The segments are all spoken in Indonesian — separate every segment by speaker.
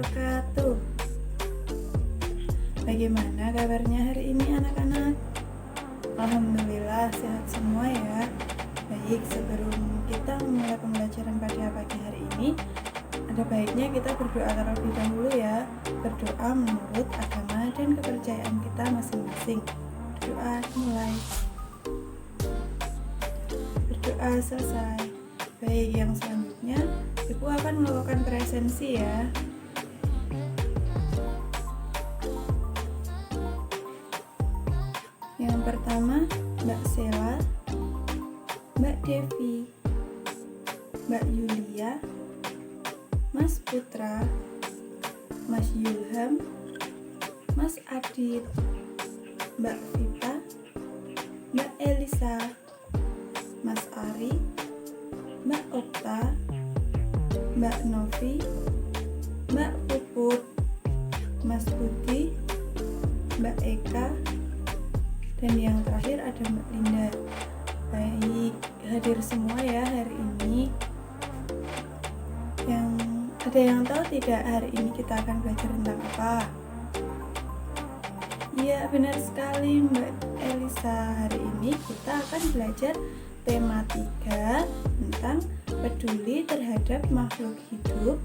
Speaker 1: wabarakatuh. Bagaimana kabarnya hari ini anak-anak? Alhamdulillah sehat semua ya. Baik, sebelum kita memulai pembelajaran pada pagi hari ini, ada baiknya kita berdoa terlebih dahulu ya. Berdoa menurut agama dan kepercayaan kita masing-masing. Doa mulai. Berdoa selesai. Baik, yang selanjutnya Ibu akan melakukan presensi ya. Yang pertama, Mbak Sela, Mbak Devi, Mbak Yulia, Mas Putra, Mas Yulham, Mas Adit, Mbak Vita, Mbak Elisa, Mas Ari, Mbak Okta, Mbak Novi, Mbak Puput, Mas Budi, Mbak Eka, dan yang terakhir ada Mbak Linda. Baik, hadir semua ya hari ini. Ada yang tahu tidak hari ini kita akan belajar tentang apa? Iya, benar sekali Mbak Elisa. Hari ini kita akan belajar tema 3 tentang peduli terhadap makhluk hidup.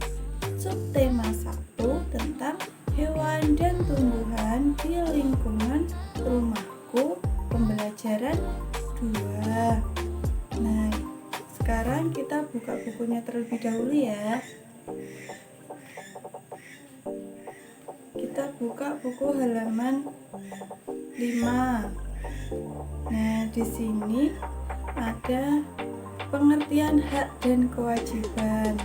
Speaker 1: Subtema 1 tentang hewan dan tumbuhan di lingkungan rumahku. Pembelajaran 2. Nah, sekarang kita buka bukunya terlebih dahulu ya. Kita buka buku halaman 5. Nah, di sini ada pengertian hak dan kewajiban.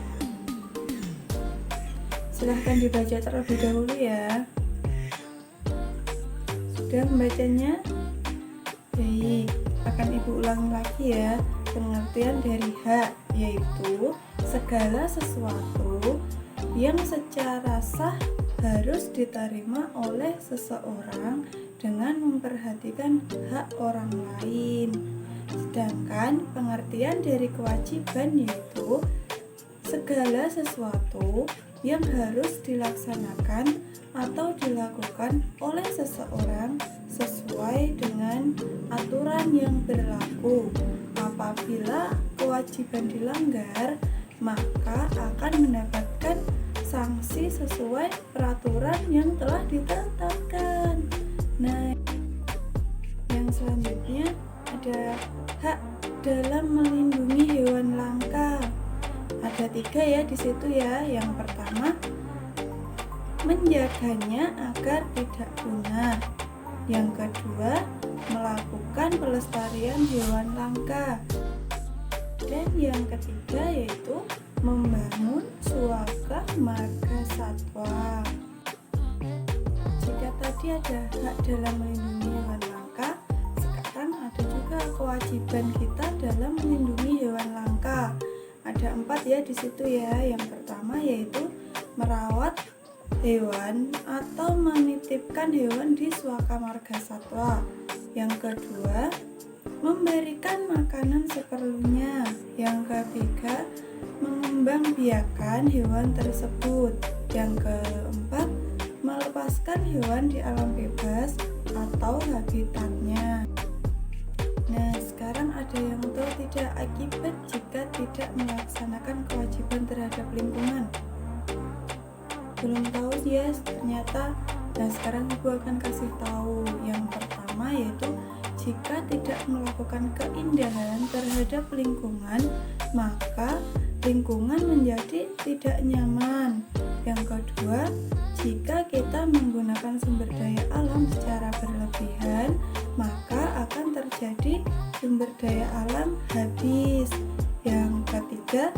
Speaker 1: Silahkan dibaca terlebih dahulu ya. Sudah membacanya? Baik, akan Ibu ulangi lagi ya. Pengertian dari hak yaitu segala sesuatu yang secara sah harus diterima oleh seseorang dengan memperhatikan hak orang lain. Sedangkan pengertian dari kewajiban yaitu segala sesuatu yang harus dilaksanakan atau dilakukan oleh seseorang sesuai dengan aturan yang berlaku. Apabila kewajiban dilanggar, maka akan mendapatkan sanksi sesuai peraturan yang telah ditetapkan. Nah, yang selanjutnya ada hak dalam melindungi hewan langka. Ada 3 ya di situ ya. Yang pertama, menjaganya agar tidak punah. Yang kedua, melakukan pelestarian hewan langka. Dan yang ketiga yaitu membangun suaka marga satwa. Jika tadi ada hak dalam melindungi hewan langka, sekarang ada juga kewajiban kita dalam melindungi hewan langka. Ada 4 ya di situ ya. Yang pertama yaitu merawat hewan atau menitipkan hewan di suaka marga satwa. Yang kedua, memberikan makanan seperlunya. Yang ketiga, mengembangbiakan hewan tersebut. Yang keempat, melepaskan hewan di alam bebas atau habitatnya. Nah, sekarang ada yang tahu tidak akibat jika tidak melaksanakan kewajiban terhadap lingkungan? Belum tahu ya ternyata. Nah, sekarang Ibu akan kasih tahu. Yang pertama yaitu jika tidak melakukan keindahan terhadap lingkungan, maka lingkungan menjadi tidak nyaman. Yang kedua, jika kita menggunakan sumber daya alam secara berlebihan, maka akan terjadi sumber daya alam habis. Yang ketiga,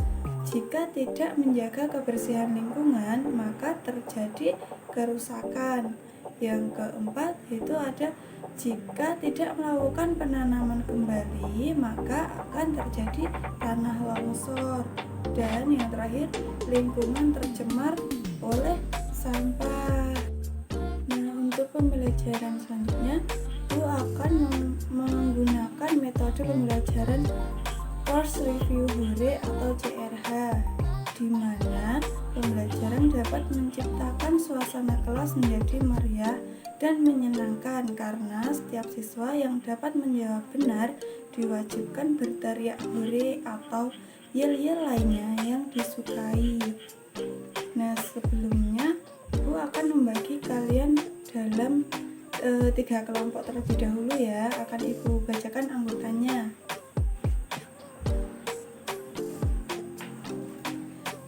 Speaker 1: jika tidak menjaga kebersihan lingkungan, maka terjadi kerusakan. Yang keempat, itu ada jika tidak melakukan penanaman kembali, maka akan terjadi tanah longsor. Dan yang terakhir, lingkungan tercemar oleh sampah. Nah, untuk pembelajaran selanjutnya, Ibu akan menggunakan metode pembelajaran Course Review Hore atau CRH, di mana pembelajaran dapat menciptakan suasana kelas menjadi meriah dan menyenangkan karena setiap siswa yang dapat menjawab benar diwajibkan berteriak hore atau yel-yel lainnya yang disukai. Nah, sebelumnya Ibu akan membagi kalian dalam 3 kelompok terlebih dahulu ya. Akan Ibu bacakan anggotanya.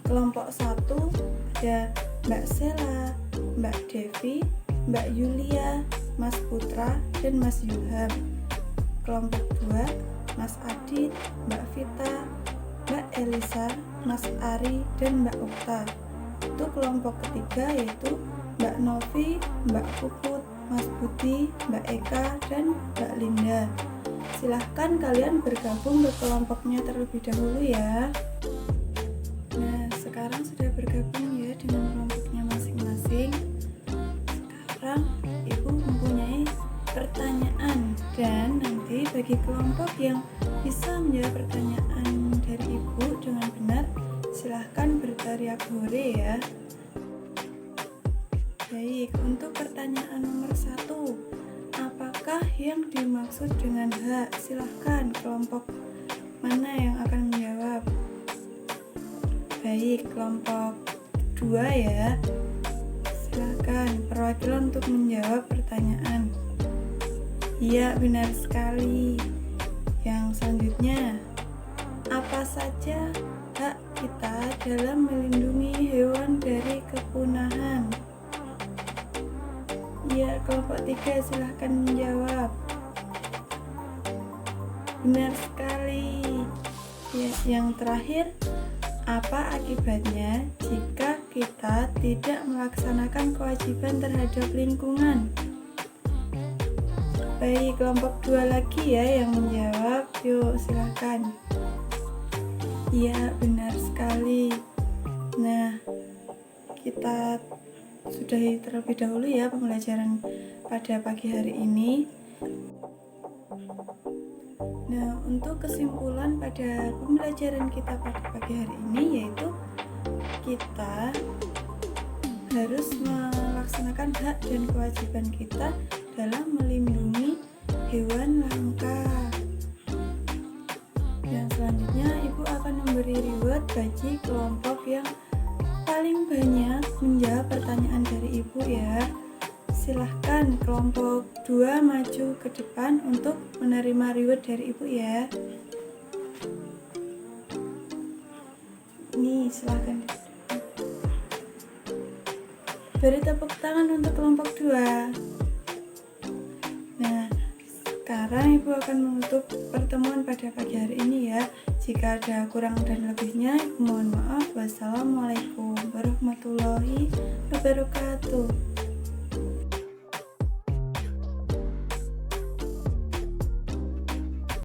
Speaker 1: Kelompok 1 ada Mbak Sela, Mbak Devi, Mbak Yulia, Mas Putra, dan Mas Ilham. Kelompok 2 Mas Adit, Mbak Vita, Mbak Elisa, Mas Ari, dan Mbak Okta. Untuk kelompok ketiga yaitu Mbak Novi, Mbak Puput, Mas Budi, Mbak Eka, dan Mbak Linda. Silahkan kalian bergabung ke kelompoknya terlebih dahulu ya. Nah, sekarang sudah bergabung ya dengan kelompoknya masing-masing. Sekarang Ibu mempunyai pertanyaan, dan nanti bagi kelompok yang bisa menjawab pertanyaan dari Ibu dengan benar, silahkan berteriak hore ya. Baik, untuk pertanyaan nomor 1, apakah yang dimaksud dengan hak? Silahkan kelompok mana yang akan menjawab? Baik, kelompok 2 ya. Silahkan perwakilan untuk menjawab pertanyaan. Iya, benar sekali. Yang selanjutnya, apa saja hak kita dalam melindungi hewan dari kepunahan? Ya, kelompok 3 silahkan menjawab. Benar sekali. Ya, yang terakhir, apa akibatnya jika kita tidak melaksanakan kewajiban terhadap lingkungan? Baik, kelompok 2 lagi ya yang menjawab. Yuk, silahkan. Iya, benar sekali. Nah, kita sudahi terlebih dahulu ya pembelajaran pada pagi hari ini. Nah, untuk kesimpulan pada pembelajaran kita pada pagi hari ini yaitu kita harus melaksanakan hak dan kewajiban kita dalam melindungi hewan langka. Dan selanjutnya Ibu akan memberi reward bagi kelompok yang paling banyak menjawab pertanyaan dari Ibu ya. Silahkan kelompok 2 maju ke depan untuk menerima reward dari Ibu ya. Nih, silahkan. Beri tepuk tangan untuk kelompok 2. Nah, sekarang Ibu akan menutup pertemuan pada pagi hari ini ya. Jika ada kurang dan lebihnya, Ibu mohon maaf. Wassalamualaikum warahmatullahi wabarakatuh.